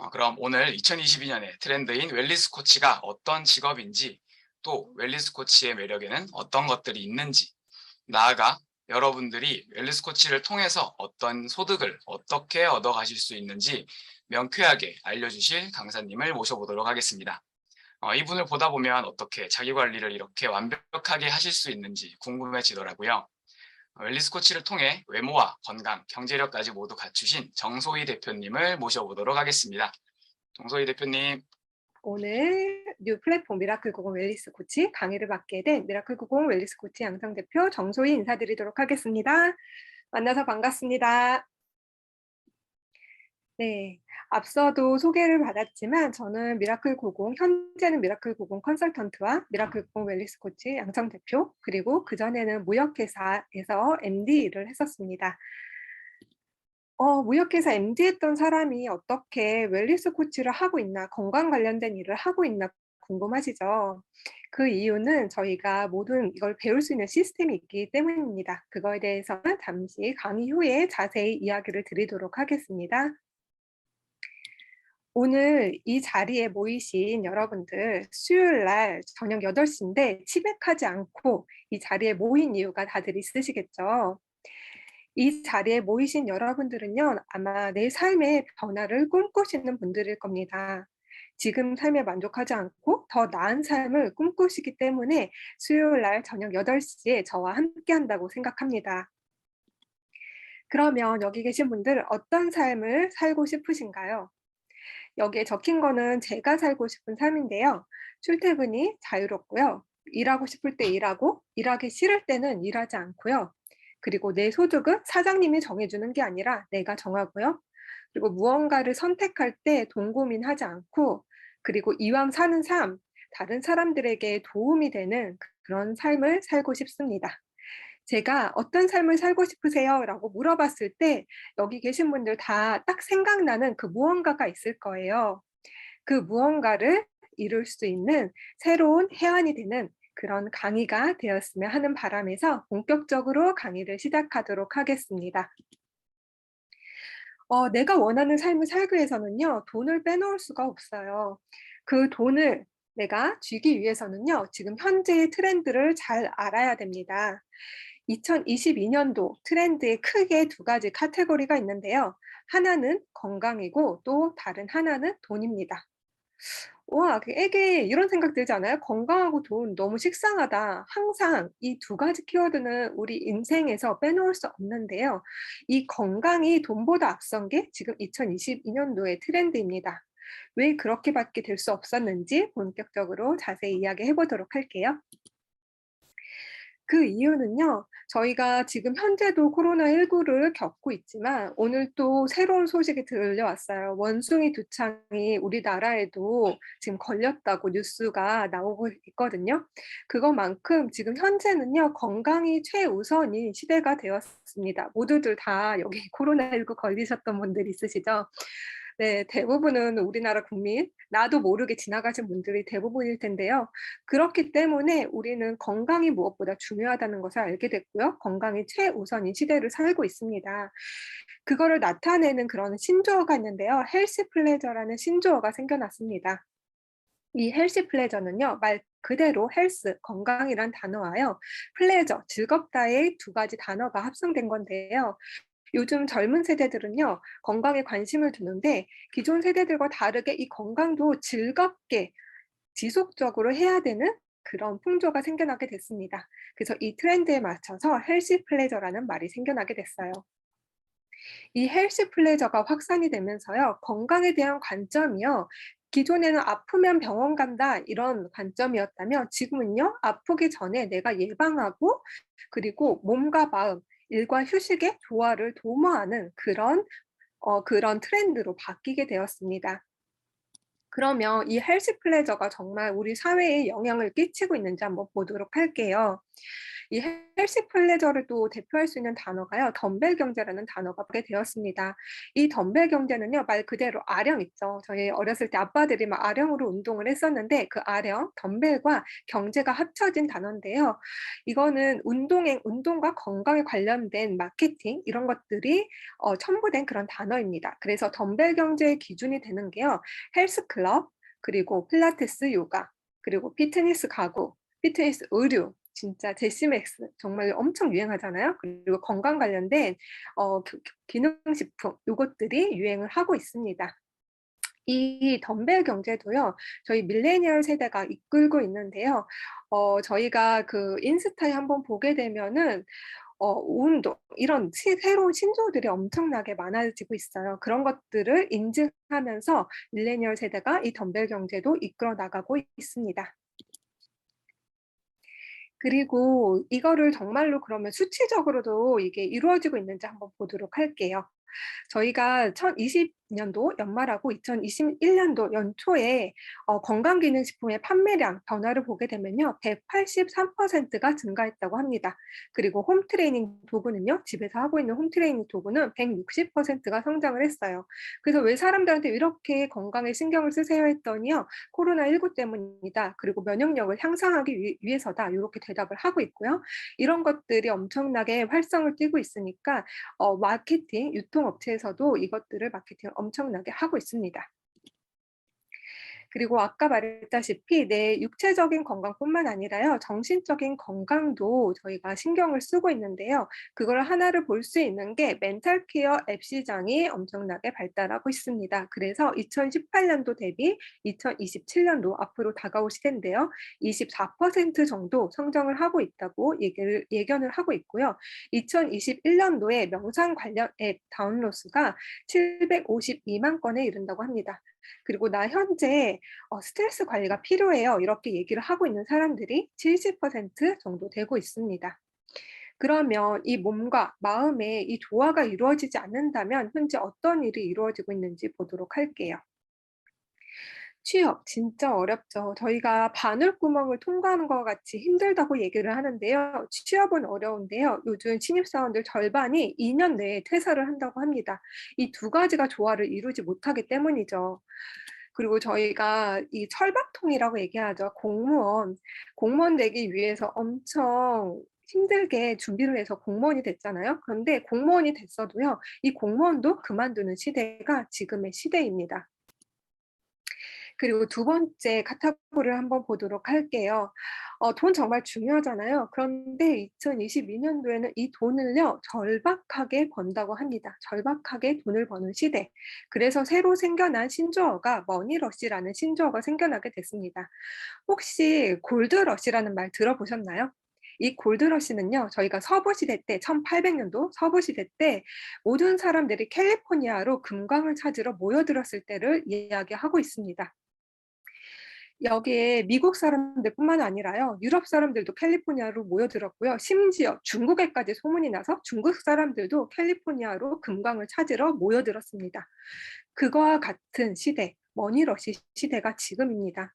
그럼 오늘 2022년의 트렌드인 웰니스 코치가 어떤 직업인지, 또 웰니스 코치의 매력에는 어떤 것들이 있는지, 나아가 여러분들이 웰니스 코치를 통해서 어떤 소득을 어떻게 얻어가실 수 있는지 명쾌하게 알려주실 강사님을 모셔보도록 하겠습니다. 이분을 보다 보면 어떻게 자기 관리를 이렇게 완벽하게 하실 수 있는지 궁금해지더라고요. 웰니스 코치를 통해 외모와 건강, 경제력까지 모두 갖추신 정소희 대표님을 모셔보도록 하겠습니다. 정소희 대표님, 오늘 뉴 플랫폼 미라클 90 웰니스 코치 강의를 맡게 된 미라클 90 웰니스 코치 양성 대표 정소희 인사드리도록 하겠습니다. 만나서 반갑습니다. 네, 앞서도 소개를 받았지만 저는 미라클 90, 현재는 미라클 90 컨설턴트와 미라클 90 웰니스 코치 양성 대표, 그리고 그전에는 무역회사에서 MD 일을 했었습니다. 무역회사 MD 했던 사람이 어떻게 웰니스 코치를 하고 있나, 건강 관련된 일을 하고 있나 궁금하시죠? 그 이유는 저희가 모든 이걸 배울 수 있는 시스템이 있기 때문입니다. 그거에 대해서는 잠시 강의 후에 자세히 이야기를 드리도록 하겠습니다. 오늘 이 자리에 모이신 여러분들, 수요일 날 저녁 8시인데 치백하지 않고 이 자리에 모인 이유가 다들 있으시겠죠? 이 자리에 모이신 여러분들은요, 아마 내 삶의 변화를 꿈꾸시는 분들일 겁니다. 지금 삶에 만족하지 않고 더 나은 삶을 꿈꾸시기 때문에 수요일 날 저녁 8시에 저와 함께 한다고 생각합니다. 그러면 여기 계신 분들 어떤 삶을 살고 싶으신가요? 여기에 적힌 거는 제가 살고 싶은 삶인데요. 출퇴근이 자유롭고요. 일하고 싶을 때 일하고, 일하기 싫을 때는 일하지 않고요. 그리고 내 소득은 사장님이 정해주는 게 아니라 내가 정하고요. 그리고 무언가를 선택할 때 동고민하지 않고, 그리고 이왕 사는 삶, 다른 사람들에게 도움이 되는 그런 삶을 살고 싶습니다. 제가 "어떤 삶을 살고 싶으세요?" 라고 물어봤을 때 여기 계신 분들 다 딱 생각나는 그 무언가가 있을 거예요. 그 무언가를 이룰 수 있는 새로운 해안이 되는 그런 강의가 되었으면 하는 바람에서 본격적으로 강의를 시작하도록 하겠습니다. 내가 원하는 삶을 살기 위해서는요, 돈을 빼놓을 수가 없어요. 그 돈을 내가 쥐기 위해서는요, 지금 현재의 트렌드를 잘 알아야 됩니다. 2022년도 트렌드에 크게 두 가지 카테고리가 있는데요. 하나는 건강이고 또 다른 하나는 돈입니다. 와, 그 애게 이런 생각 들지 않아요? '건강하고 돈 너무 식상하다.' 항상 이 두 가지 키워드는 우리 인생에서 빼놓을 수 없는데요. 이 건강이 돈보다 앞선 게 지금 2022 년도의 트렌드입니다. 왜 그렇게밖에 될 수 없었는지 본격적으로 자세히 이야기해 보도록 할게요. 그 이유는요. 저희가 지금 현재도 코로나19를 겪고 있지만 오늘 또 새로운 소식이 들려왔어요. 원숭이 두 창이 우리나라에도 지금 걸렸다고 뉴스가 나오고 있거든요. 그것만큼 지금 현재는요. 건강이 최우선인 시대가 되었습니다. 모두들 다 여기 코로나19 걸리셨던 분들 있으시죠? 네. 대부분은 우리나라 국민, 나도 모르게 지나가신 분들이 대부분일 텐데요. 그렇기 때문에 우리는 건강이 무엇보다 중요하다는 것을 알게 됐고요. 건강이 최우선인 시대를 살고 있습니다. 그거를 나타내는 그런 신조어가 있는데요. 헬시 플레저라는 신조어가 생겨났습니다. 이 헬시 플레저는요. 말 그대로 헬스, 건강이란 단어와요. 플레저, 즐겁다의 두 가지 단어가 합성된 건데요. 요즘 젊은 세대들은요, 건강에 관심을 두는데 기존 세대들과 다르게 이 건강도 즐겁게 지속적으로 해야 되는 그런 풍조가 생겨나게 됐습니다. 그래서 이 트렌드에 맞춰서 헬시 플레저라는 말이 생겨나게 됐어요. 이 헬시 플레저가 확산이 되면서요. 건강에 대한 관점이요. 기존에는 '아프면 병원 간다.' 이런 관점이었다면 지금은요. 아프기 전에 내가 예방하고 그리고 몸과 마음, 일과 휴식의 조화를 도모하는 그런 트렌드로 바뀌게 되었습니다. 그러면 이 헬시 플레저가 정말 우리 사회에 영향을 끼치고 있는지 한번 보도록 할게요. 이 헬시 플레저를 또 대표할 수 있는 단어가요. 덤벨 경제라는 단어가 붙게 되었습니다. 이 덤벨 경제는요. 말 그대로 아령 있죠. 저희 어렸을 때 아빠들이 막 아령으로 운동을 했었는데 그 아령, 덤벨과 경제가 합쳐진 단어인데요. 이거는 운동과 건강에 관련된 마케팅 이런 것들이 첨부된 그런 단어입니다. 그래서 덤벨 경제의 기준이 되는 게요. 헬스 클럽, 그리고 필라테스 요가, 그리고 피트니스 가구, 피트니스 의류, 진짜 제시맥스 정말 엄청 유행하잖아요. 그리고 건강 관련된 기능식품 요것들이 유행을 하고 있습니다. 이 덤벨 경제도요. 저희 밀레니얼 세대가 이끌고 있는데요. 저희가 그 인스타에 한번 보게 되면은 운동 이런 새로운 신조어들이 엄청나게 많아지고 있어요. 그런 것들을 인증하면서 밀레니얼 세대가 이 덤벨 경제도 이끌어 나가고 있습니다. 그리고 이거를 정말로 그러면 수치적으로도 이게 이루어지고 있는지 한번 보도록 할게요. 저희가 2020년도 연말하고 2021년도 연초에 건강기능식품의 판매량 변화를 보게 되면요. 183%가 증가했다고 합니다. 그리고 홈트레이닝 도구는요. 집에서 하고 있는 홈트레이닝 도구는 160%가 성장을 했어요. 그래서 왜 사람들한테 이렇게 건강에 신경을 쓰세요 했더니요. 코로나19 때문이다. 그리고 면역력을 향상하기 위해서다. 이렇게 대답을 하고 있고요. 이런 것들이 엄청나게 활성을 띠고 있으니까 마케팅, 유통업체에서도 이것들을 마케팅을 엄청나게 하고 있습니다. 그리고 아까 말했다시피 내 육체적인 건강뿐만 아니라요. 정신적인 건강도 저희가 신경을 쓰고 있는데요. 그걸 하나를 볼 수 있는 게 멘탈 케어 앱 시장이 엄청나게 발달하고 있습니다. 그래서 2018년도 대비 2027년도 앞으로 다가올 시대인데요. 24% 정도 성장을 하고 있다고 예견을 하고 있고요. 2021년도에 명상 관련 앱 다운로드 수가 752만 건에 이른다고 합니다. 그리고 나 현재 스트레스 관리가 필요해요. 이렇게 얘기를 하고 있는 사람들이 70% 정도 되고 있습니다. 그러면 이 몸과 마음의 이 조화가 이루어지지 않는다면 현재 어떤 일이 이루어지고 있는지 보도록 할게요. 취업 진짜 어렵죠. 저희가 바늘구멍을 통과하는 것 같이 힘들다고 얘기를 하는데요. 취업은 어려운데요. 요즘 신입사원들 절반이 2년 내에 퇴사를 한다고 합니다. 이 두 가지가 조화를 이루지 못하기 때문이죠. 그리고 저희가 이 철밥통이라고 얘기하죠. 공무원 되기 위해서 엄청 힘들게 준비를 해서 공무원이 됐잖아요. 그런데 공무원이 됐어도요. 이 공무원도 그만두는 시대가 지금의 시대입니다. 그리고 두 번째 카테고리를 한번 보도록 할게요. 돈 정말 중요하잖아요. 그런데 2022년도에는 이 돈을요 절박하게 번다고 합니다. 절박하게 돈을 버는 시대. 그래서 새로 생겨난 신조어가 머니러시라는 신조어가 생겨나게 됐습니다. 혹시 골드러시라는 말 들어보셨나요? 이 골드러시는요. 저희가 서부시대 때 1800년도 서부시대 때 모든 사람들이 캘리포니아로 금광을 찾으러 모여들었을 때를 이야기하고 있습니다. 여기에 미국 사람들뿐만 아니라요. 유럽 사람들도 캘리포니아로 모여들었고요. 심지어 중국에까지 소문이 나서 중국 사람들도 캘리포니아로 금광을 찾으러 모여들었습니다. 그거와 같은 시대, 머니러시 시대가 지금입니다.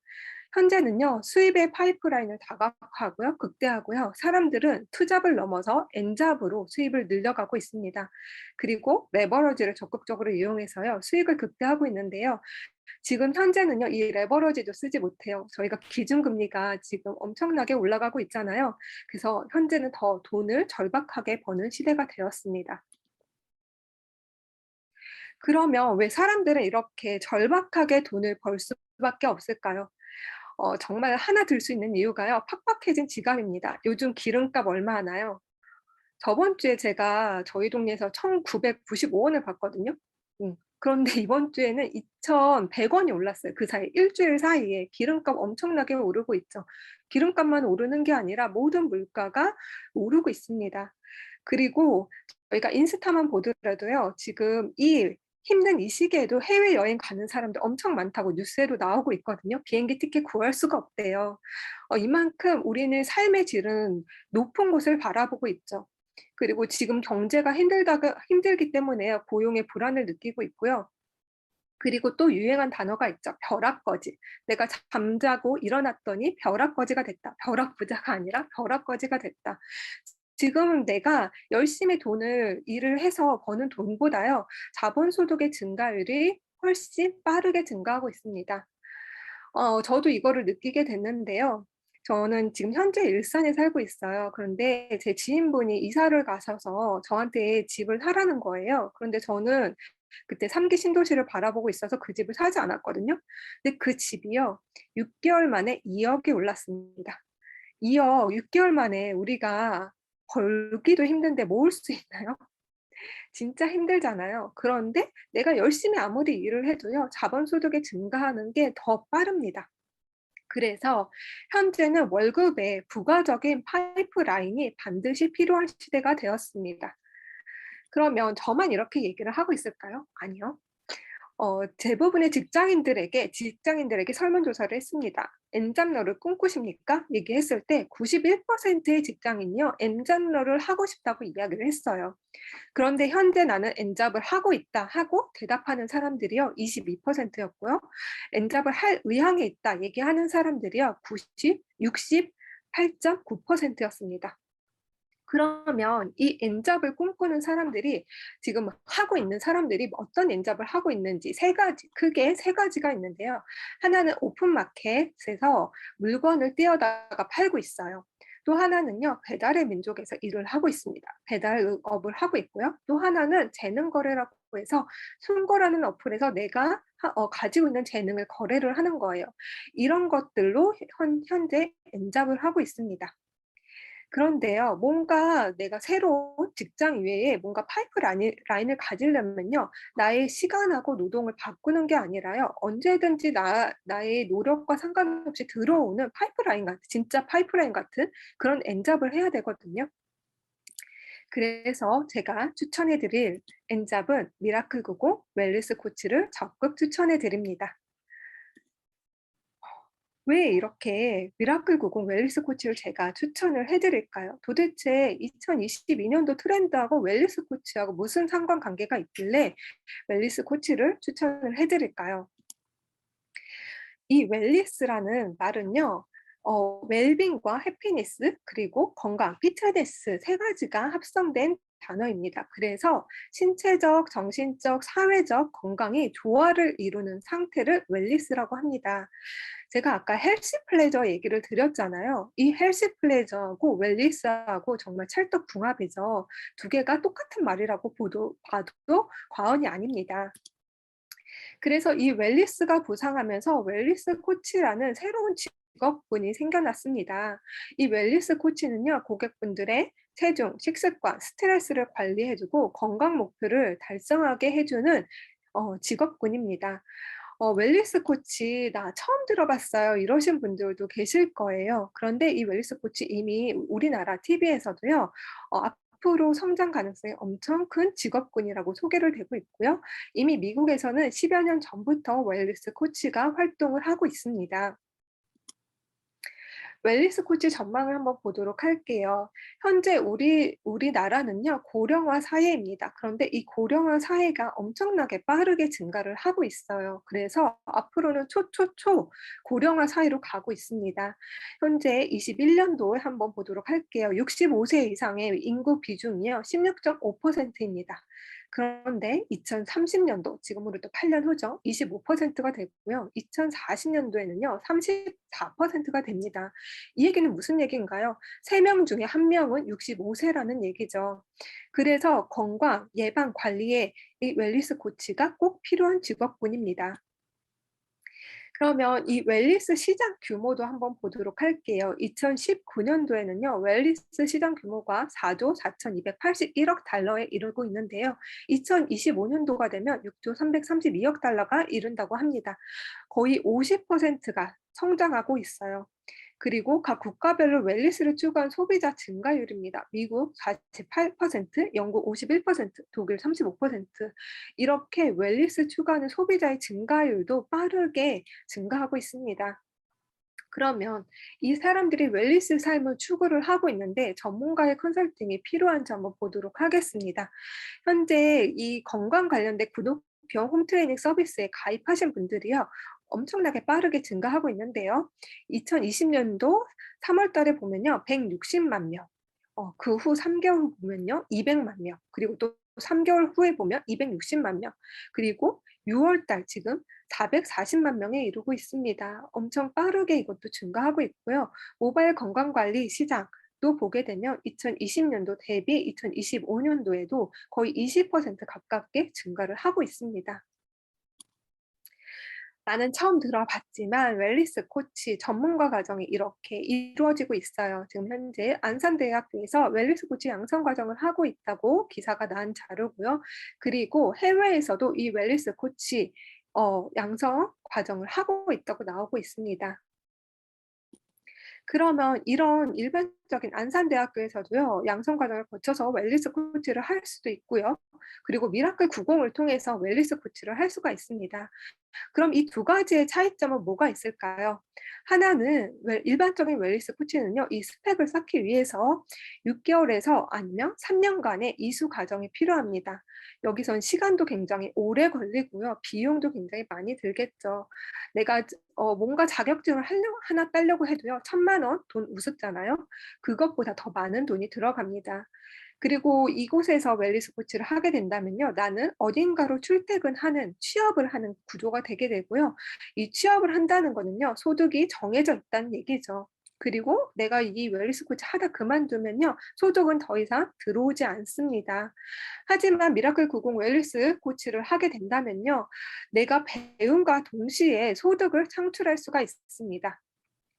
현재는요. 수입의 파이프라인을 다각화하고요. 극대화하고요. 사람들은 투잡을 넘어서 엔잡으로 수입을 늘려가고 있습니다. 그리고 레버러지를 적극적으로 이용해서요. 수익을 극대화하고 있는데요. 지금 현재는요. 이 레버러지도 쓰지 못해요. 저희가 기준금리가 지금 엄청나게 올라가고 있잖아요. 그래서 현재는 더 돈을 절박하게 버는 시대가 되었습니다. 그러면 왜 사람들은 이렇게 절박하게 돈을 벌 수밖에 없을까요? 정말 하나 들 수 있는 이유가요. 팍팍해진 지갑입니다. 요즘 기름값 얼마 하나요? 저번 주에 제가 저희 동네에서 1,995원을 받거든요. 그런데 이번 주에는 2,100원이 올랐어요. 그 사이 일주일 사이에 기름값 엄청나게 오르고 있죠. 기름값만 오르는 게 아니라 모든 물가가 오르고 있습니다. 그리고 저희가 인스타만 보더라도요. 지금 이 힘든 이 시기에도 해외여행 가는 사람들 엄청 많다고 뉴스에도 나오고 있거든요. 비행기 티켓 구할 수가 없대요. 이만큼 우리는 삶의 질은 높은 곳을 바라보고 있죠. 그리고 지금 경제가 힘들기 때문에 고용의 불안을 느끼고 있고요. 그리고 또 유행한 단어가 있죠. 벼락거지. 내가 잠자고 일어났더니 벼락거지가 됐다. 벼락부자가 아니라 벼락거지가 됐다. 지금 내가 열심히 일을 해서 버는 돈보다요. 자본소득의 증가율이 훨씬 빠르게 증가하고 있습니다. 저도 이거를 느끼게 됐는데요. 저는 지금 현재 일산에 살고 있어요. 그런데 제 지인분이 이사를 가셔서 저한테 집을 사라는 거예요. 그런데 저는 그때 3기 신도시를 바라보고 있어서 그 집을 사지 않았거든요. 근데 그 집이요. 6 개월 만에 2 억이 올랐습니다. 2억 6 개월 만에 우리가 벌기도 힘든데 모을 수 있나요? 진짜 힘들잖아요. 그런데 내가 열심히 아무리 일을 해도요. 자본소득이 증가하는 게 더 빠릅니다. 그래서 현재는 월급에 부가적인 파이프라인이 반드시 필요한 시대가 되었습니다. 그러면 저만 이렇게 얘기를 하고 있을까요? 아니요. 대부분의 직장인들에게 설문조사를 했습니다. "N잡러를 꿈꾸십니까?" 얘기했을 때 91%의 직장인이요. N잡러를 하고 싶다고 이야기를 했어요. 그런데 "현재 나는 N잡을 하고 있다." 하고 대답하는 사람들이요. 22%였고요. "N잡을 할 의향이 있다." 얘기하는 사람들이요. 68.9%였습니다. 그러면 이 N잡을 꿈꾸는 사람들이 지금 하고 있는 사람들이 어떤 N잡을 하고 있는지 크게 세 가지가 있는데요. 하나는 오픈마켓에서 물건을 떼어다가 팔고 있어요. 또 하나는요. 배달의 민족에서 일을 하고 있습니다. 배달업을 하고 있고요. 또 하나는 재능 거래라고 해서 숨고라는 어플에서 내가 가지고 있는 재능을 거래를 하는 거예요. 이런 것들로 현재 N잡을 하고 있습니다. 그런데요. 뭔가 내가 새로운 직장 이외에 뭔가 라인을 가지려면요. 나의 시간하고 노동을 바꾸는 게 아니라요. 언제든지 나의 노력과 상관없이 들어오는 진짜 파이프라인 같은 그런 엔잡을 해야 되거든요. 그래서 제가 추천해 드릴 엔잡은 미라클 99 웰니스 코치를 적극 추천해 드립니다. 왜 이렇게 미라클 90 웰니스 코치를 제가 추천을 해 드릴까요? 도대체 2022년도 트렌드하고 웰니스 코치하고 무슨 상관관계가 있길래 웰니스 코치를 추천을 해 드릴까요? 이 웰니스라는 말은요. 웰빙과 해피니스 그리고 건강, 피트니스 세 가지가 합성된 단어입니다. 그래서 신체적, 정신적, 사회적 건강이 조화를 이루는 상태를 웰니스라고 합니다. 제가 아까 헬시 플레저 얘기를 드렸잖아요. 이 헬시 플레저하고 웰니스하고 정말 찰떡궁합이죠. 두 개가 똑같은 말이라고 봐도 과언이 아닙니다. 그래서 이 웰니스가 부상하면서 웰니스 코치라는 새로운 직업군이 생겨났습니다. 이 웰니스 코치는요, 고객분들의 체중, 식습관, 스트레스를 관리해 주고 건강 목표를 달성하게 해 주는 직업군입니다. "웰니스 코치 나 처음 들어봤어요." 이러신 분들도 계실 거예요. 그런데 이 웰니스 코치 이미 우리나라 TV에서도요. 앞으로 성장 가능성이 엄청 큰 직업군이라고 소개를 되고 있고요. 이미 미국에서는 10여 년 전부터 웰니스 코치가 활동을 하고 있습니다. 웰니스 코치 전망을 한번 보도록 할게요. 현재 우리나라는요 고령화 사회입니다. 그런데 이 고령화 사회가 엄청나게 빠르게 증가를 하고 있어요. 그래서 앞으로는 초초초 고령화 사회로 가고 있습니다. 현재 21년도에 한번 보도록 할게요. 65세 이상의 인구 비중이요 16.5%입니다. 그런데 2030년도 지금으로부터 8년 후죠. 25%가 되고요. 2040년도에는요 34%가 됩니다. 이 얘기는 무슨 얘기인가요? 3명 중에 1명은 65세라는 얘기죠. 그래서 건강, 예방, 관리에 이 웰니스 코치가 꼭 필요한 직업군입니다. 그러면 이 웰니스 시장 규모도 한번 보도록 할게요. 2019년도에는요. 웰니스 시장 규모가 4조 4,281억 달러에 이르고 있는데요. 2025년도가 되면 6조 332억 달러가 이른다고 합니다. 거의 50%가 성장하고 있어요. 그리고 각 국가별로 웰니스를 추구한 소비자 증가율입니다. 미국 48%, 영국 51%, 독일 35% 이렇게 웰니스 추구하는 소비자의 증가율도 빠르게 증가하고 있습니다. 그러면 이 사람들이 웰니스 삶을 추구를 하고 있는데 전문가의 컨설팅이 필요한지 한번 보도록 하겠습니다. 현재 이 건강 관련된 비용 홈트레이닝 서비스에 가입하신 분들이요. 엄청나게 빠르게 증가하고 있는데요. 2020년도 3월 달에 보면요. 160만 명. 그 후 3개월 후 보면요. 200만 명. 그리고 또 3개월 후에 보면 260만 명. 그리고 6월 달 지금 440만 명에 이르고 있습니다. 엄청 빠르게 이것도 증가하고 있고요. 모바일 건강관리 시장도 보게 되면 2020년도 대비 2025년도에도 거의 20% 가깝게 증가를 하고 있습니다. 나는 처음 들어봤지만 웰니스 코치 전문가 과정이 이렇게 이루어지고 있어요. 지금 현재 안산대학교에서 웰니스 코치 양성 과정을 하고 있다고 기사가 난 자료고요. 그리고 해외에서도 이 웰니스 코치 양성 과정을 하고 있다고 나오고 있습니다. 그러면 이런 일반적인 안산대학교에서도요. 양성 과정을 거쳐서 웰니스 코치를 할 수도 있고요. 그리고 미라클 90을 통해서 웰니스 코치를 할 수가 있습니다. 그럼 이 두 가지의 차이점은 뭐가 있을까요? 하나는 일반적인 웰니스 코치는요. 이 스펙을 쌓기 위해서 6개월에서 아니면 3년간의 이수 과정이 필요합니다. 여기선 시간도 굉장히 오래 걸리고요. 비용도 굉장히 많이 들겠죠. 내가 뭔가 자격증을 하나 따려고 해도요. 1,000만 원 돈 우습잖아요. 그것보다 더 많은 돈이 들어갑니다. 그리고 이곳에서 웰니스 코치를 하게 된다면요. 나는 어딘가로 출퇴근하는 취업을 하는 구조가 되게 되고요. 이 취업을 한다는 거는요. 소득이 정해져 있다는 얘기죠. 그리고 내가 이 웰니스 코치 하다 그만두면요. 소득은 더 이상 들어오지 않습니다. 하지만 미라클 90 웰니스 코치를 하게 된다면요. 내가 배움과 동시에 소득을 창출할 수가 있습니다.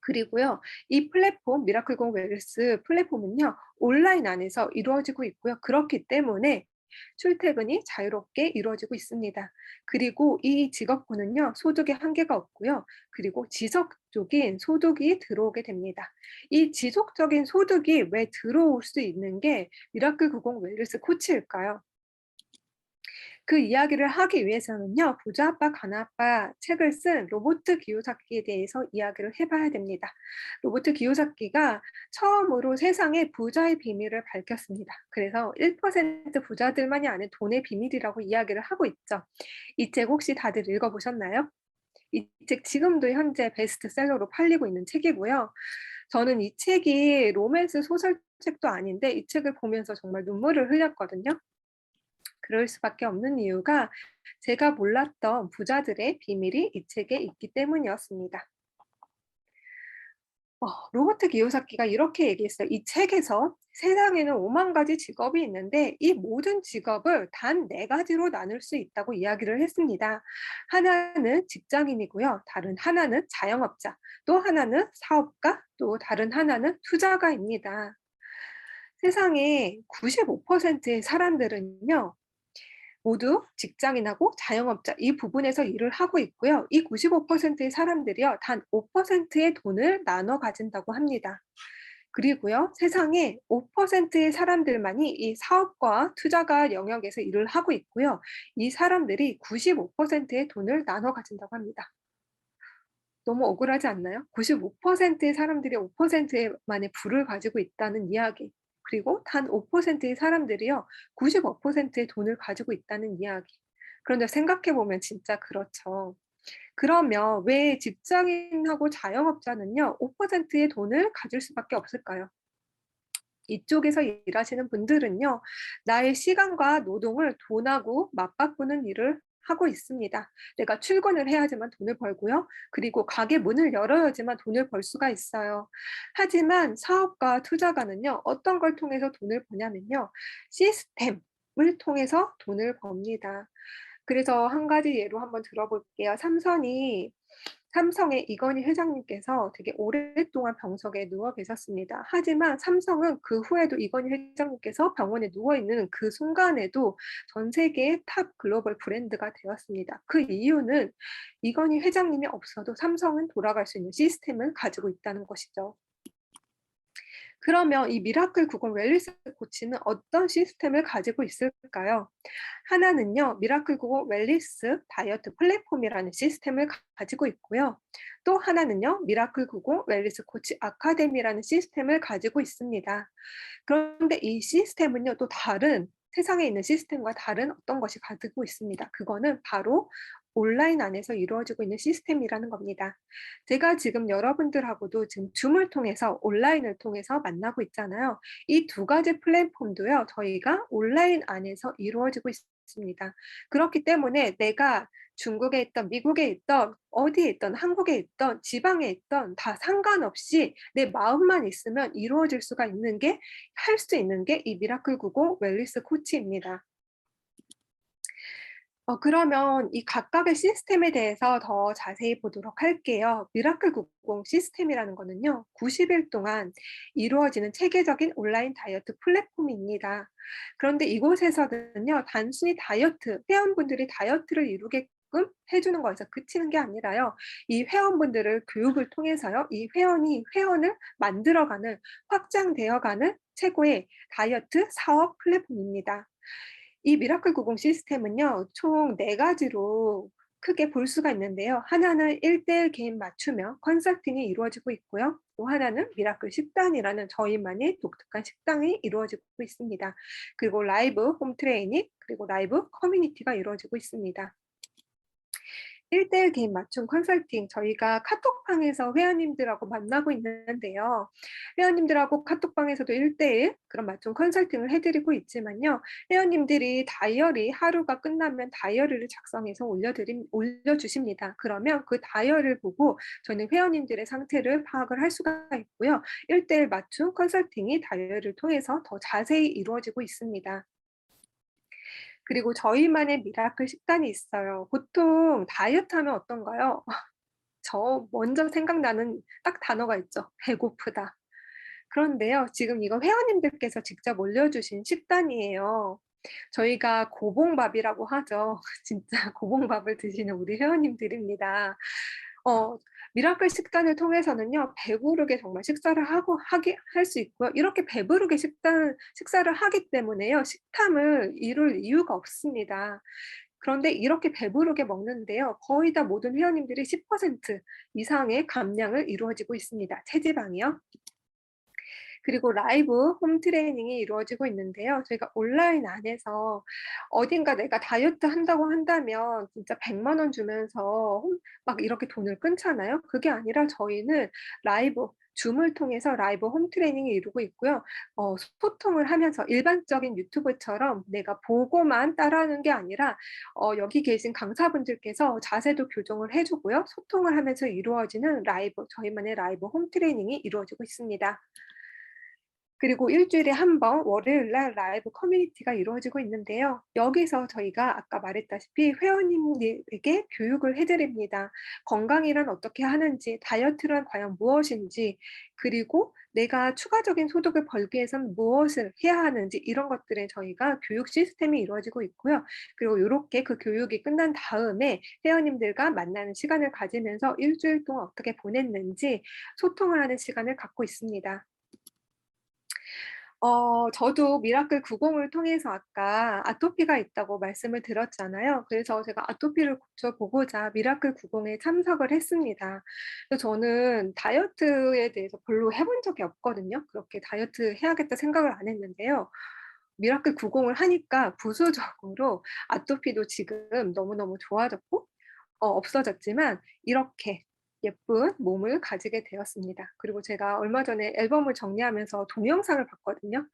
그리고요. 이 플랫폼 미라클 90 웰니스 플랫폼은요. 온라인 안에서 이루어지고 있고요. 그렇기 때문에 출퇴근이 자유롭게 이루어지고 있습니다. 그리고 이 직업군은요. 소득에 한계가 없고요. 그리고 지속적인 소득이 들어오게 됩니다. 이 지속적인 소득이 왜 들어올 수 있는 게 미라클 90 웰니스 코치일까요? 그 이야기를 하기 위해서는요. 부자 아빠 가난 아빠 책을 쓴 로버트 기요사키에 대해서 이야기를 해 봐야 됩니다. 로버트 기요사키가 처음으로 세상의 부자의 비밀을 밝혔습니다. 그래서 1% 부자들만이 아는 돈의 비밀이라고 이야기를 하고 있죠. 이 책 혹시 다들 읽어 보셨나요? 이 책 지금도 현재 베스트셀러로 팔리고 있는 책이고요. 저는 이 책이 로맨스 소설책도 아닌데 이 책을 보면서 정말 눈물을 흘렸거든요. 그럴 수밖에 없는 이유가 제가 몰랐던 부자들의 비밀이 이 책에 있기 때문이었습니다. 로버트 기요사키가 이렇게 얘기했어요. 이 책에서 세상에는 5만 가지 직업이 있는데 이 모든 직업을 단 4가지로 나눌 수 있다고 이야기를 했습니다. 하나는 직장인이고요. 다른 하나는 자영업자, 또 하나는 사업가, 또 다른 하나는 투자가입니다. 세상의 95%의 사람들은요. 모두 직장인하고 자영업자 이 부분에서 일을 하고 있고요. 이 95%의 사람들이요. 단 5%의 돈을 나눠 가진다고 합니다. 그리고요. 세상에 5%의 사람들만이 이 사업과 투자가 영역에서 일을 하고 있고요. 이 사람들이 95%의 돈을 나눠 가진다고 합니다. 너무 억울하지 않나요? 95%의 사람들이 5%만의 부를 가지고 있다는 이야기. 그리고 단 5%의 사람들이요. 95%의 돈을 가지고 있다는 이야기. 그런데 생각해 보면 진짜 그렇죠. 그러면 왜 직장인하고 자영업자는요. 5%의 돈을 가질 수밖에 없을까요? 이쪽에서 일하시는 분들은요. 나의 시간과 노동을 돈하고 맞바꾸는 일을 하고 있습니다. 내가 출근을 해야지만 돈을 벌고요. 그리고 가게 문을 열어야지만 돈을 벌 수가 있어요. 하지만 사업가, 투자가는요. 어떤 걸 통해서 돈을 버냐면요. 시스템을 통해서 돈을 법니다. 그래서 한 가지 예로 한번 들어볼게요. 삼성의 이건희 회장님께서 되게 오랫동안 병석에 누워 계셨습니다. 하지만 삼성은 그 후에도 이건희 회장님께서 병원에 누워 있는 그 순간에도 전 세계의 탑 글로벌 브랜드가 되었습니다. 그 이유는 이건희 회장님이 없어도 삼성은 돌아갈 수 있는 시스템을 가지고 있다는 것이죠. 그러면 이 미라클 90 웰니스 코치는 어떤 시스템을 가지고 있을까요? 하나는요. 미라클 90 웰니스 다이어트 플랫폼이라는 시스템을 가지고 있고요. 또 하나는요. 미라클 90 웰니스 코치 아카데미라는 시스템을 가지고 있습니다. 그런데 이 시스템은요. 또 다른 세상에 있는 시스템과 다른 어떤 것이 가지고 있습니다. 그거는 바로 온라인 안에서 이루어지고 있는 시스템이라는 겁니다. 제가 지금 여러분들하고도 지금 줌을 통해서 온라인을 통해서 만나고 있잖아요. 이 두 가지 플랫폼도요. 저희가 온라인 안에서 이루어지고 있습니다. 그렇기 때문에 내가 중국에 있던 미국에 있던 어디에 있던 한국에 있던 지방에 있던 다 상관없이 내 마음만 있으면 이루어질 수가 있는 게 할 수 있는 게 이 미라클 90 웰니스 코치입니다. 그러면 이 각각의 시스템에 대해서 더 자세히 보도록 할게요. 미라클 90 시스템이라는 거는요. 90일 동안 이루어지는 체계적인 온라인 다이어트 플랫폼입니다. 그런데 이곳에서는요. 단순히 다이어트, 회원분들이 다이어트를 이루게끔 해 주는 거에서 그치는 게 아니라요. 이 회원분들을 교육을 통해서요. 이 회원이 회원을 만들어 가는 확장되어 가는 최고의 다이어트 사업 플랫폼입니다. 이 미라클 90 시스템은요. 총 4 가지로 크게 볼 수가 있는데요. 하나는 1:1 개인 맞춤형 컨설팅이 이루어지고 있고요. 또 하나는 미라클 식단이라는 저희만의 독특한 식당이 이루어지고 있습니다. 그리고 라이브 홈 트레이닝 그리고 라이브 커뮤니티가 이루어지고 있습니다. 1:1 개인 맞춤 컨설팅 저희가 카톡방에서 회원님들하고 만나고 있는데요. 회원님들하고 카톡방에서도 1:1 그런 맞춤 컨설팅을 해 드리고 있지만요. 회원님들이 다이어리 하루가 끝나면 다이어리를 작성해서 올려주십니다. 그러면 그 다이어리를 보고 저희는 회원님들의 상태를 파악을 할 수가 있고요. 1:1 맞춤 컨설팅이 다이어리를 통해서 더 자세히 이루어지고 있습니다. 그리고 저희만의 미라클 식단이 있어요. 보통 다이어트하면 어떤가요? 저 먼저 생각나는 딱 단어가 있죠. 배고프다. 그런데요. 지금 이거 회원님들께서 직접 올려주신 식단이에요. 저희가 고봉밥이라고 하죠. 진짜 고봉밥을 드시는 우리 회원님들입니다. 어 미라클 식단을 통해서는요. 배부르게 정말 식사를 하고 하게 할 수 있고요. 이렇게 배부르게 식사를 하기 때문에요. 식탐을 이룰 이유가 없습니다. 그런데 이렇게 배부르게 먹는데요. 거의 다 모든 회원님들이 10% 이상의 감량을 이루어지고 있습니다. 체지방이요. 그리고 라이브 홈 트레이닝이 이루어지고 있는데요. 저희가 온라인 안에서 어딘가 내가 다이어트 한다고 한다면 진짜 100만 원 주면서 막 이렇게 돈을 끊잖아요. 그게 아니라 저희는 라이브 줌을 통해서 라이브 홈 트레이닝을 이루고 있고요. 소통을 하면서 일반적인 유튜브처럼 내가 보고만 따라하는 게 아니라 여기 계신 강사분들께서 자세도 교정을 해 주고요. 소통을 하면서 이루어지는 라이브 저희만의 라이브 홈 트레이닝이 이루어지고 있습니다. 그리고 일 주일에 한 번 월요일 날 라이브 커뮤니티가 이루어지고 있는데요. 여기서 저희가 아까 말했다시피 회원님들에게 교육을 해 드립니다. 건강이란 어떻게 하는지, 다이어트란 과연 무엇인지, 그리고 내가 추가적인 소득을 벌기 위해선 무엇을 해야 하는지 이런 것들에 저희가 교육 시스템이 이루어지고 있고요. 그리고 요렇게 그 교육이 끝난 다음에 회원님들과 만나는 시간을 가지면서 일 주일 동안 어떻게 보냈는지 소통을 하는 시간을 갖고 있습니다. 저도 미라클 90을 통해서 아까 아토피가 있다고 말씀을 드렸잖아요. 그래서 제가 아토피를 고쳐보고자 미라클 90에 참석을 했습니다. 근데 저는 다이어트에 대해서 별로 해본 적이 없거든요. 그렇게 '다이어트 해야겠다.' 생각을 안 했는데요. 미라클 90을 하니까 부수적으로 아토피도 지금 너무너무 좋아졌고 없어졌지만 이렇게 예쁜 몸을 가지게 되었습니다. 그리고 제가 얼마 전에 앨범을 정리하면서 동영상을 봤거든요.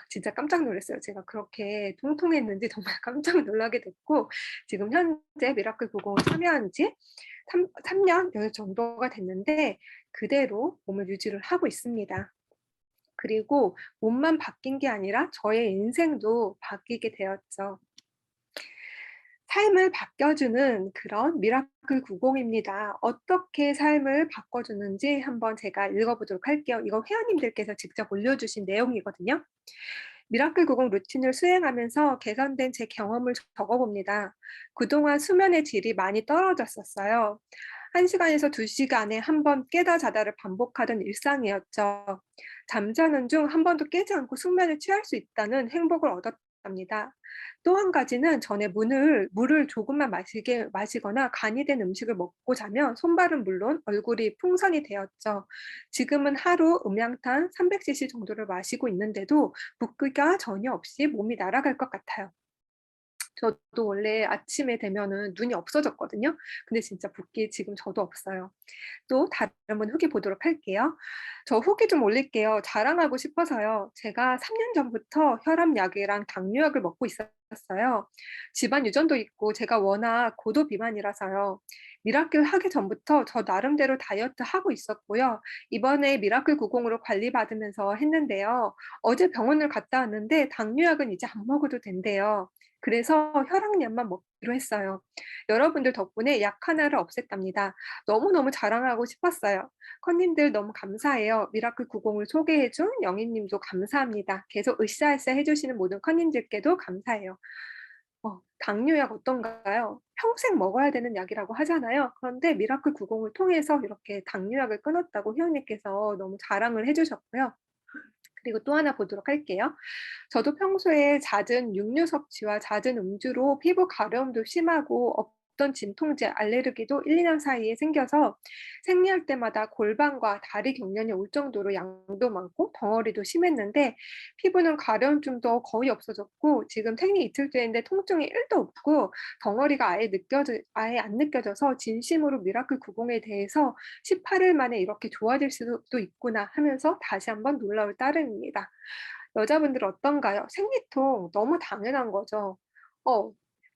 진짜 깜짝 놀랐어요. 제가 그렇게 통통했는지 정말 깜짝 놀라게 됐고 지금 현재 미라클 90을 참여한 지 3년 정도가 됐는데 그대로 몸을 유지를 하고 있습니다. 그리고 몸만 바뀐 게 아니라 저의 인생도 바뀌게 되었죠. 삶을 바꿔주는 그런 미라클 90입니다. 어떻게 삶을 바꿔주는지 한번 제가 읽어보도록 할게요. 이거 회원님들께서 직접 올려주신 내용이거든요. 미라클 90 루틴을 수행하면서 개선된 제 경험을 적어봅니다. 그동안 수면의 질이 많이 떨어졌었어요. 1시간에서 2시간에 한 번 깨다 자다를 반복하던 일상이었죠. 잠자는 중 한 번도 깨지 않고 숙면에 취할 수 있다는 행복을 얻었 없었답니다. 또 한 가지는 전에 물을 조금만 마시거나 간이 된 음식을 먹고 자면 손발은 물론 얼굴이 풍선이 되었죠. 지금은 하루 음양탄 300cc 정도를 마시고 있는데도 붓기가 전혀 없이 몸이 날아갈 것 같아요. 저도 원래 아침에 되면은 눈이 없어졌거든요. 근데 진짜 붓기 지금 저도 없어요. 또 다른 분 후기 보도록 할게요. 저 후기 좀 올릴게요. 자랑하고 싶어서요. 제가 3년 전부터 혈압약이랑 당뇨약을 먹고 있었어요. 집안 유전도 있고 제가 워낙 고도 비만이라서요. 미라클 하기 전부터 저 나름대로 다이어트 하고 있었고요. 이번에 미라클 90으로 관리받으면서 했는데요. 어제 병원을 갔다 왔는데 당뇨약은 이제 안 먹어도 된대요. 그래서 혈압약만 먹기로 했어요. 여러분들 덕분에 약 하나를 없앴답니다. 너무너무 자랑하고 싶었어요. 컨님들 너무 감사해요. 미라클 90을 소개해준 영희님도 감사합니다. 계속 으쌰으쌰 해주시는 모든 컨님들께도 감사해요. 당뇨약 어떤가요? 평생 먹어야 되는 약이라고 하잖아요. 그런데 미라클 90을 통해서 이렇게 당뇨약을 끊었다고 회원님께서 너무 자랑을 해주셨고요. 그리고 또 하나 보도록 할게요. 저도 평소에 잦은 육류 섭취와 잦은 음주로 피부 가려움도 심하고 없던 진통제, 알레르기도 1-2년 사이에 생겨서 생리할 때마다 골반과 다리 경련이 올 정도로 양도 많고 덩어리도 심했는데 피부는 가려움증도 거의 없어졌고 지금 생리 이틀째인데 통증이 1도 없고 덩어리가 아예 안 느껴져서 진심으로 미라클 90에 대해서 18일 만에 이렇게 좋아질 수도 있구나 하면서 다시 한번 놀라울 따름입니다. 여자분들 어떤가요? 생리통 너무 당연한 거죠. 어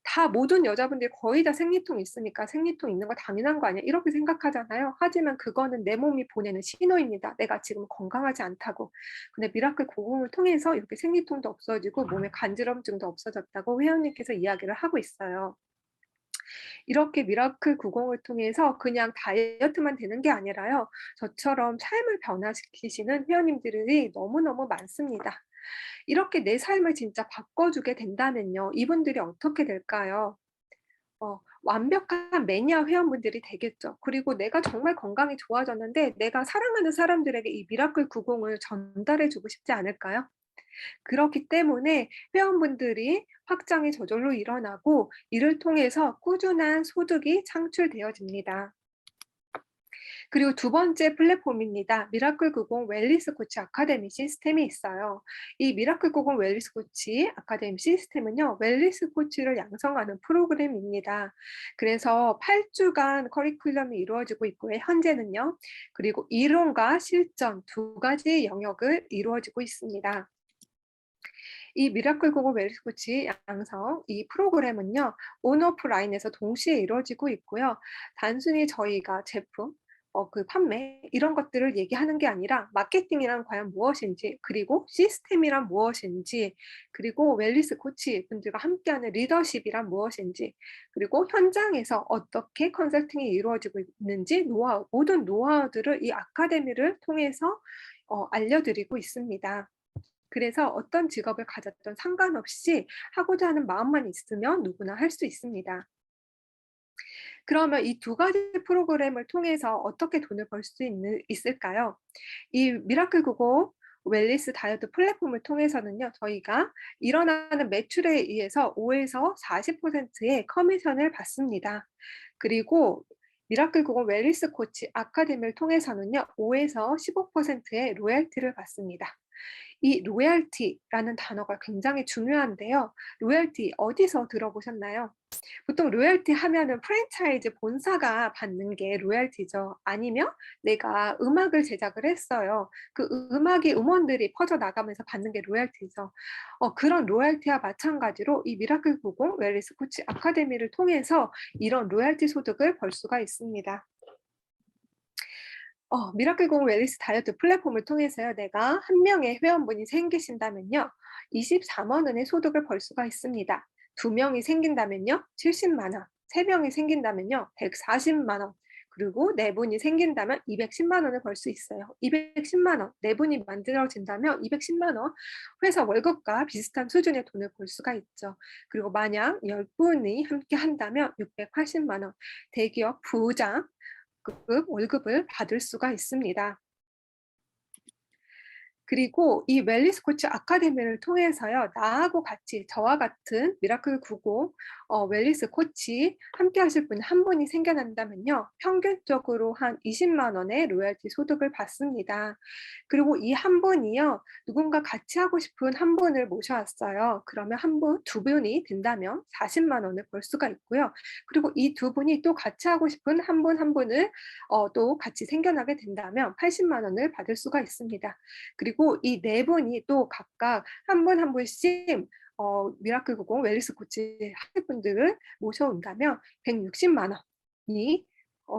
다 모든 여자분들이 거의 다 생리통 있으니까 '생리통 있는 거 당연한 거 아니야?' 이렇게 생각하잖아요. 하지만 그거는 내 몸이 보내는 신호입니다. 내가 지금 건강하지 않다고. 근데 미라클 90을 통해서 이렇게 생리통도 없어지고 몸에 간지럼증도 없어졌다고 회원님께서 이야기를 하고 있어요. 이렇게 미라클 90을 통해서 그냥 다이어트만 되는 게 아니라요. 저처럼 삶을 변화시키시는 회원님들이 너무너무 많습니다. 이렇게 내 삶을 진짜 바꿔주게 된다면요. 이분들이 어떻게 될까요? 완벽한 매니아 회원분들이 되겠죠. 그리고 내가 정말 건강이 좋아졌는데 내가 사랑하는 사람들에게 이 미라클 90을 전달해 주고 싶지 않을까요? 그렇기 때문에 회원분들이 확장이 저절로 일어나고 이를 통해서 꾸준한 소득이 창출되어집니다. 그리고 두 번째 플랫폼입니다. 미라클 90 웰니스 코치 아카데미 시스템이 있어요. 이 미라클 90 웰니스 코치 아카데미 시스템은요. 웰니스 코치를 양성하는 프로그램입니다. 그래서 8주간 커리큘럼이 이루어지고 있고요. 현재는요. 그리고 이론과 실전 두 가지 영역을 이루어지고 있습니다. 이 미라클 90 웰니스 코치 양성 이 프로그램은요. 온 오프 라인에서 동시에 이루어지고 있고요. 단순히 저희가 제품 판매 이런 것들을 얘기하는 게 아니라 마케팅이란 과연 무엇인지 그리고 시스템이란 무엇인지 그리고 웰니스 코치 분들과 함께하는 리더십이란 무엇인지 그리고 현장에서 어떻게 컨설팅이 이루어지고 있는지 노하우 모든 노하우들을 이 아카데미를 통해서 알려드리고 있습니다. 그래서 어떤 직업을 가졌든 상관없이 하고자 하는 마음만 있으면 누구나 할 수 있습니다. 그러면 이 두 가지 프로그램을 통해서 어떻게 돈을 벌 수 있을까요? 이 미라클 90 웰니스 다이어트 플랫폼을 통해서는요. 저희가 일어나는 매출에 의해서 5에서 40%의 커미션을 받습니다. 그리고 미라클 90 웰니스 코치 아카데미를 통해서는요. 5에서 15%의 로열티를 받습니다. 이 로열티라는 단어가 굉장히 중요한데요. 로열티 어디서 들어보셨나요? 보통 로열티 하면은 프랜차이즈 본사가 받는 게 로열티죠. 아니면 내가 음악을 제작을 했어요. 그 음악이 음원들이 퍼져나가면서 받는 게 로열티죠. 그런 로열티와 마찬가지로 이 미라클 90 웰니스 코치 아카데미를 통해서 이런 로열티 소득을 벌 수가 있습니다. 미라클 90 웰니스 다이어트 플랫폼을 통해서요. 내가 한 명의 회원분이 생기신다면요. 24만 원의 소득을 벌 수가 있습니다. 두 명이 생긴다면요. 70만 원, 세 명이 생긴다면요. 140만 원, 그리고 네 분이 생긴다면 210만 원을 벌 수 있어요. 210만 원, 네 분이 만들어진다면 210만 원, 회사 월급과 비슷한 수준의 돈을 벌 수가 있죠. 그리고 만약 10분이 함께 한다면 680만 원, 대기업 부장 급 월급을 받을 수가 있습니다. 그리고 이 웰리스 코치 아카데미를 통해서요. 나하고 같이 저와 같은 미라클 90 웰리스 코치 함께 하실 분 한 분이 생겨난다면요. 평균적으로 한 20만 원의 로열티 소득을 받습니다. 그리고 이 한 분이요. 누군가 같이 하고 싶은 한 분을 모셔왔어요. 그러면 한 분, 두 분이 된다면 40만 원을 벌 수가 있고요. 그리고 이 두 분이 또 같이 하고 싶은 한 분 한 분을 또 같이 생겨나게 된다면 80만 원을 받을 수가 있습니다. 그리고 이 네 분이 또 각각 한 분 한 분씩 미라클 90 웰리스 코치 하실 분들을 모셔온다면 160만 원이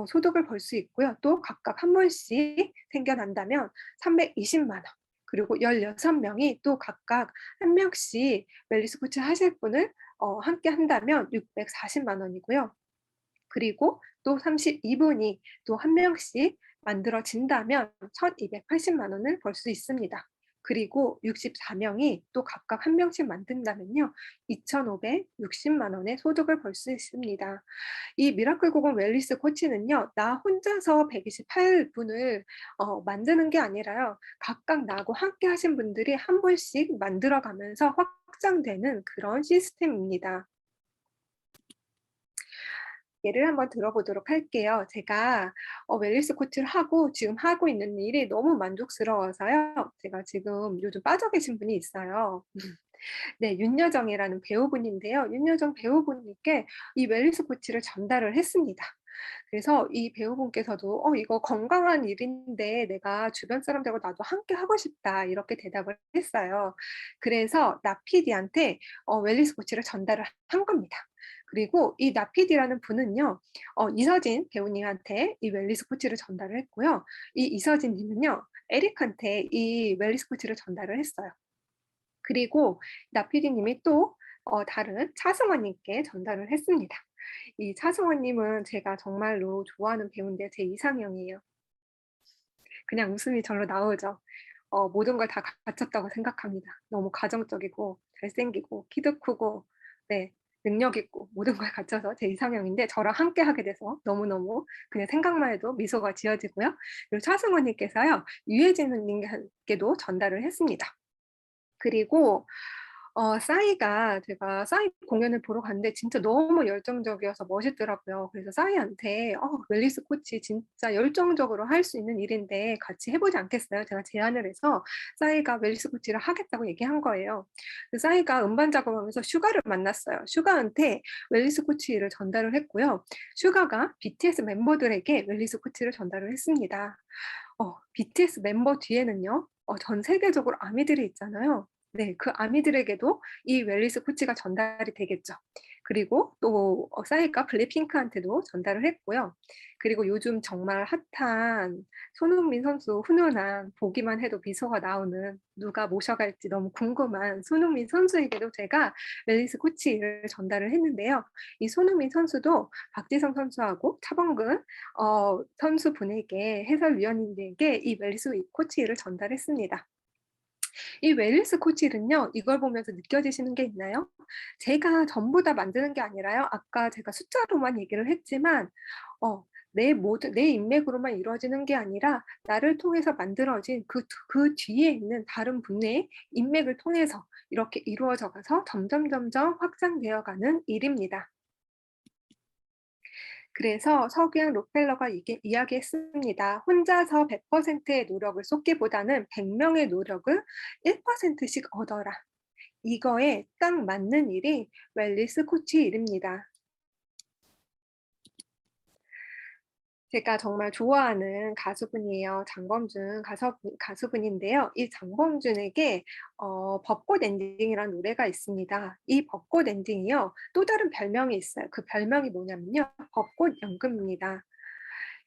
소득을 벌 수 있고요. 또 각각 한 분씩 생겨난다면 320만 원. 그리고 16명이 또 각각 한 명씩 웰리스 코치 하실 분을 함께 한다면 640만 원이고요. 그리고 또 32분이 또 한 명씩 만들어진다면 1,280만 원을 벌 수 있습니다. 그리고 64명이 또 각각 한 명씩 만든다면요. 2,560만 원의 소득을 벌 수 있습니다. 이 미라클 90 웰리스 코치는요. 나 혼자서 128분을 만드는 게 아니라요. 각각 나하고 함께 하신 분들이 한 분씩 만들어 가면서 확장되는 그런 시스템입니다. 예를 한번 들어보도록 할게요. 제가 웰니스 코치를 하고 지금 하고 있는 일이 너무 만족스러워서요. 제가 지금 요즘 빠져 계신 분이 있어요. 네, 윤여정이라는 배우분인데요. 윤여정 배우분께 이 웰니스 코치를 전달을 했습니다. 그래서 이 배우분께서도 이거 건강한 일인데 내가 주변 사람들하고 나도 함께 하고 싶다." 이렇게 대답을 했어요. 그래서 나피디한테 웰니스 코치를 전달을 한 겁니다. 그리고 이 나피디라는 분은요. 이서진 배우님한테 이 웰니스 코치를 전달을 했고요. 이 이서진 님은요. 에릭한테 이 웰니스 코치를 전달을 했어요. 그리고 나피디 님이 또 다른 차승원 님께 전달을 했습니다. 이 차승원 님은 제가 정말로 좋아하는 배우인데 제 이상형이에요. 그냥 웃음이 절로 나오죠. 모든 걸 다 갖췄다고 생각합니다. 너무 가정적이고 잘생기고 키도 크고 네 능력 있고 모든 걸 갖춰서 제 이상형인데 저랑 함께 하게 돼서 너무너무 그냥 생각만 해도 미소가 지어지고요. 그리고 차승원 님께서요. 유해진 님께도 전달을 했습니다. 그리고 싸이가 제가 싸이 공연을 보러 갔는데 진짜 너무 열정적이어서 멋있더라고요. 그래서 싸이한테 웰니스 코치 진짜 열정적으로 할 수 있는 일인데 같이 해 보지 않겠어요?" 제가 제안을 해서 싸이가 웰니스 코치를 하겠다고 얘기한 거예요. 그 싸이가 음반 작업하면서 슈가를 만났어요. 슈가한테 웰니스 코치 일을 전달을 했고요. 슈가가 BTS 멤버들에게 웰니스 코치를 전달을 했습니다. BTS 멤버 뒤에는요. 전 세계적으로 아미들이 있잖아요. 네. 그 아미들에게도 이 웰니스 코치가 전달이 되겠죠. 그리고 또 싸이가 블랙핑크한테도 전달을 했고요. 그리고 요즘 정말 핫한 손흥민 선수 훈훈한 보기만 해도 미소가 나오는 누가 모셔갈지 너무 궁금한 손흥민 선수에게도 제가 웰니스 코치를 전달을 했는데요. 이 손흥민 선수도 박지성 선수하고 차범근 선수분에게 해설위원님들에게 이 웰니스 코치를 전달했습니다. 이 웰니스 코치는요. 이걸 보면서 느껴지시는 게 있나요? 제가 전부 다 만드는 게 아니라요. 아까 제가 숫자로만 얘기를 했지만 내 인맥으로만 이루어지는 게 아니라 나를 통해서 만들어진 그 뒤에 있는 다른 분의 인맥을 통해서 이렇게 이루어져 가서 점점 확장되어 가는 일입니다. 그래서 서구양 록펠러가 이게 이야기했습니다. "혼자서 100%의 노력을 쏟기보다는 100명의 노력을 1%씩 얻어라." 이거에 딱 맞는 일이 웰니스 코치 일입니다. 제가 정말 좋아하는 가수분이에요. 장범준 가수분인데요. 이 장범준에게 벚꽃 엔딩이라는 노래가 있습니다. 이 벚꽃 엔딩이요. 또 다른 별명이 있어요. 그 별명이 뭐냐면요. 벚꽃 연금입니다.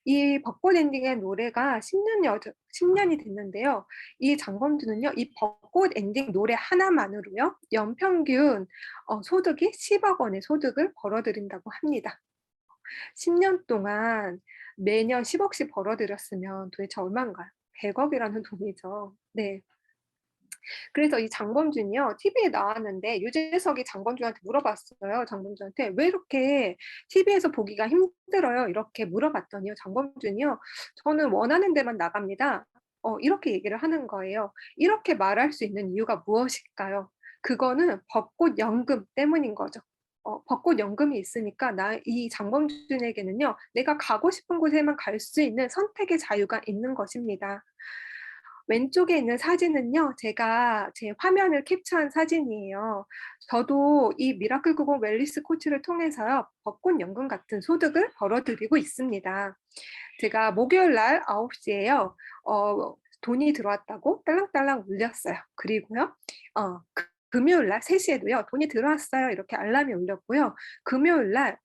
이 벚꽃 엔딩의 노래가 10년이 됐는데요. 이 장범준은요. 이 벚꽃 엔딩 노래 하나만으로요. 연평균 소득이 10억 원의 소득을 벌어들인다고 합니다. 10년 동안 매년 10억씩 벌어들였으면 도대체 얼마인가요? 100억이라는 돈이죠. 네. 그래서 이 장범준이요. TV에 나왔는데 유재석이 장범준한테 물어봤어요. 장범준한테 "왜 이렇게 TV에서 보기가 힘들어요?" 이렇게 물어봤더니요. 장범준이요. "저는 원하는 데만 나갑니다. 이렇게 얘기를 하는 거예요. 이렇게 말할 수 있는 이유가 무엇일까요? 그거는 벚꽃 연금 때문인 거죠. 벚꽃 연금이 있으니까 이 장범준에게는요, 내가 가고 싶은 곳에만 갈 수 있는 선택의 자유가 있는 것입니다. 왼쪽에 있는 사진은요, 제가 제 화면을 캡처한 사진이에요. 저도 이 미라클 90 웰니스 코치를 통해서요, 벚꽃 연금 같은 소득을 벌어들이고 있습니다. 제가 목요일 날 9시에요. 돈이 들어왔다고 딸랑딸랑 울렸어요. 그리고요. 금요일 날 3시에도요. 돈이 들어왔어요. 이렇게 알람이 울렸고요. 금요일 날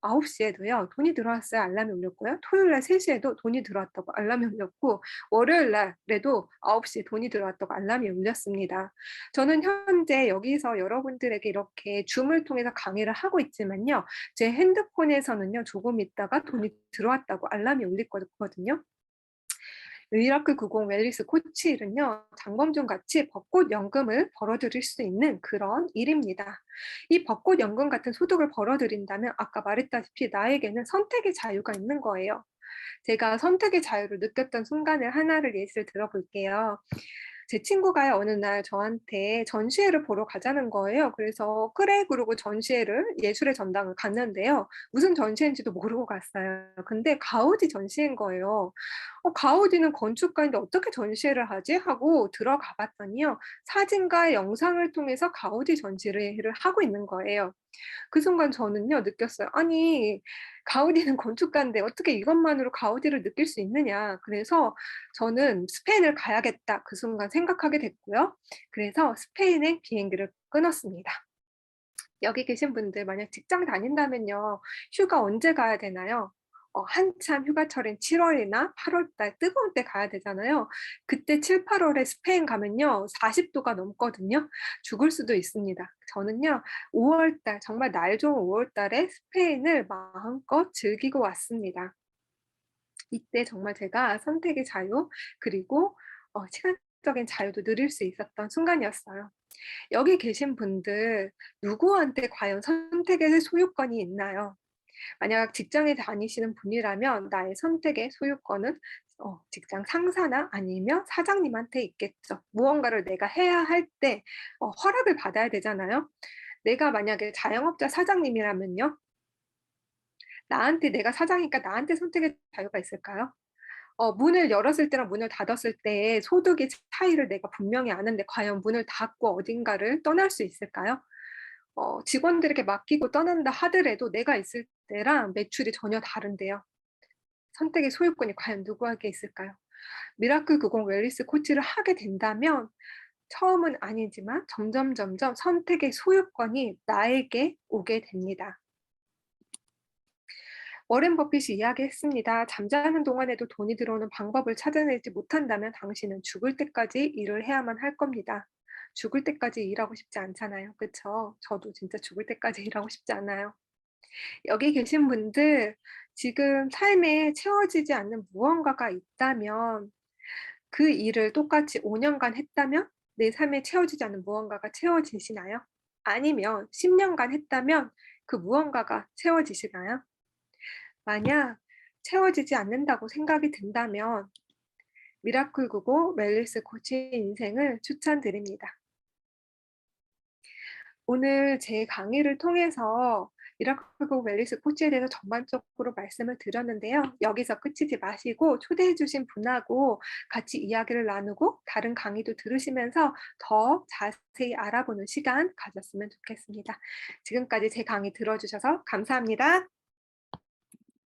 9시에도요. 돈이 들어왔어요. 알람이 울렸고요. 토요일 날 3시에도 돈이 들어왔다고 알람이 울렸고, 월요일 날에도 9시에 돈이 들어왔다고 알람이 울렸습니다. 저는 현재 여기서 여러분들에게 이렇게 줌을 통해서 강의를 하고 있지만요. 제 핸드폰에서는요. 조금 있다가 돈이 들어왔다고 알람이 울릴 거거든요. 미라클 90 웰니스 코치일은요, 장범준 같이 벚꽃 연금을 벌어들일 수 있는 그런 일입니다. 이 벚꽃 연금 같은 소득을 벌어들인다면 아까 말했다시피 나에게는 선택의 자유가 있는 거예요. 제가 선택의 자유를 느꼈던 순간을 하나를 예시를 들어볼게요. 제 친구가요, 어느 날 저한테 전시회를 보러 가자는 거예요. 그래서 그래 그러고 전시회를 예술의 전당을 갔는데요. 무슨 전시회인지도 모르고 갔어요. 근데 가우디 전시회인 거예요. 가우디는 건축가인데 어떻게 전시회를 하지? 하고 들어가 봤더니요. 사진과 영상을 통해서 가우디 전시회를 하고 있는 거예요. 그 순간 저는요, 느꼈어요. 아니, 가우디는 건축가인데 어떻게 이것만으로 가우디를 느낄 수 있느냐. 그래서 저는 스페인을 가야겠다. 그 순간 생각하게 됐고요. 그래서 스페인행 비행기를 끊었습니다. 여기 계신 분들 만약 직장 다닌다면요. 휴가 언제 가야 되나요? 한참 휴가철인 7월이나 8월달 뜨거운 때 가야 되잖아요. 그때 7, 8월에 스페인 가면요. 40도가 넘거든요. 죽을 수도 있습니다. 저는요. 5월달 정말 날 좋은 5월달에 스페인을 마음껏 즐기고 왔습니다. 이때 정말 제가 선택의 자유 그리고 시간적인 자유도 누릴 수 있었던 순간이었어요. 여기 계신 분들 누구한테 과연 선택의 소유권이 있나요? 만약 직장에 다니시는 분이라면 나의 선택의 소유권은 직장 상사나 아니면 사장님한테 있겠죠. 무언가를 내가 해야 할 때 허락을 받아야 되잖아요. 내가 만약에 자영업자 사장님이라면요. 내가 사장이니까 나한테 선택의 자유가 있을까요? 문을 열었을 때랑 문을 닫았을 때의 소득의 차이를 내가 분명히 아는데 과연 문을 닫고 어딘가를 떠날 수 있을까요? 직원들에게 맡기고 떠난다 하더라도 내가 있을 때랑 매출이 전혀 다른데요. 선택의 소유권이 과연 누구에게 있을까요? 미라클 90 웰니스 코치를 하게 된다면 처음은 아니지만 점점 선택의 소유권이 나에게 오게 됩니다. 워렌 버핏이 이야기했습니다. 잠자는 동안에도 돈이 들어오는 방법을 찾아내지 못한다면 당신은 죽을 때까지 일을 해야만 할 겁니다. 죽을 때까지 일하고 싶지 않잖아요. 그쵸? 저도 진짜 죽을 때까지 일하고 싶지 않아요. 여기 계신 분들 지금 삶에 채워지지 않는 무언가가 있다면 그 일을 똑같이 5년간 했다면 내 삶에 채워지지 않는 무언가가 채워지시나요? 아니면 10년간 했다면 그 무언가가 채워지시나요? 만약 채워지지 않는다고 생각이 든다면 미라클 90 웰니스 코치의 인생을 추천드립니다. 오늘 제 강의를 통해서 미라클 90 웰니스 코치에 대해서 전반적으로 말씀을 드렸는데요. 여기서 끝이지 마시고 초대해 주신 분하고 같이 이야기를 나누고 다른 강의도 들으시면서 더 자세히 알아보는 시간 가졌으면 좋겠습니다. 지금까지 제 강의 들어주셔서 감사합니다.